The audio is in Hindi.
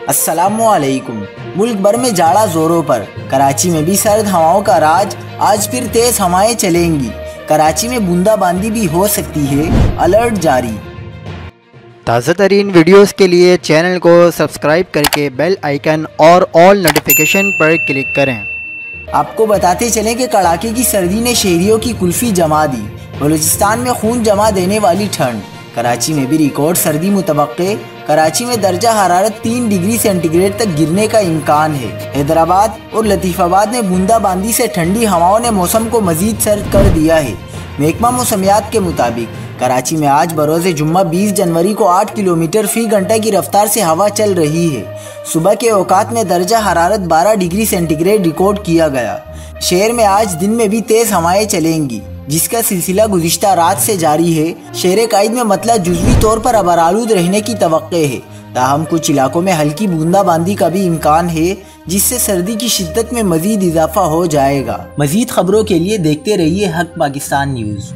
अस्सलामुअलैकुम। मुल्क भर में जाड़ा जोरों पर, कराची में भी सर्द हवाओं का राज। आज फिर तेज हवाएं चलेंगी, कराची में बूंदाबांदी भी हो सकती है, अलर्ट जारी। ताज़ा तरीन वीडियोज़ के लिए चैनल को सब्सक्राइब करके बेल आइकन और ऑल नोटिफिकेशन पर क्लिक करें। आपको बताते चलें कि कड़ाके की सर्दी ने शहरियों की कुल्फ़ी जमा दी। बलूचिस्तान में खून जमा देने वाली ठंड, कराची में भी रिकॉर्ड सर्दी मुतवक्के। कराची में दर्जा हरारत 3 डिग्री सेंटीग्रेड तक गिरने का इम्कान है। हैदराबाद और लतीफ़ाबाद में बूंदाबांदी से ठंडी हवाओं ने मौसम को मज़ीद सर्द कर दिया है। महकमा मौसमियात के मुताबिक कराची में आज बरोज़ जुम्मा 20 जनवरी को 8 किलोमीटर फ़ी घंटा की रफ्तार से हवा चल रही है। सुबह के औकात में दर्जा हरारत 12 डिग्री सेंटीग्रेड रिकॉर्ड किया गया। शहर में आज दिन में भी तेज़ हवाएं चलेंगी, जिसका सिलसिला गुज़िश्ता रात से जारी है। शहर कायद में मतला जुज़वी तौर पर अबरालूद रहने की तवक्के है, ताहम कुछ इलाकों में हल्की बूंदाबांदी का भी इम्कान है, जिससे सर्दी की शिद्दत में मज़ीद इजाफा हो जाएगा। मज़ीद खबरों के लिए देखते रहिए हक पाकिस्तान न्यूज़।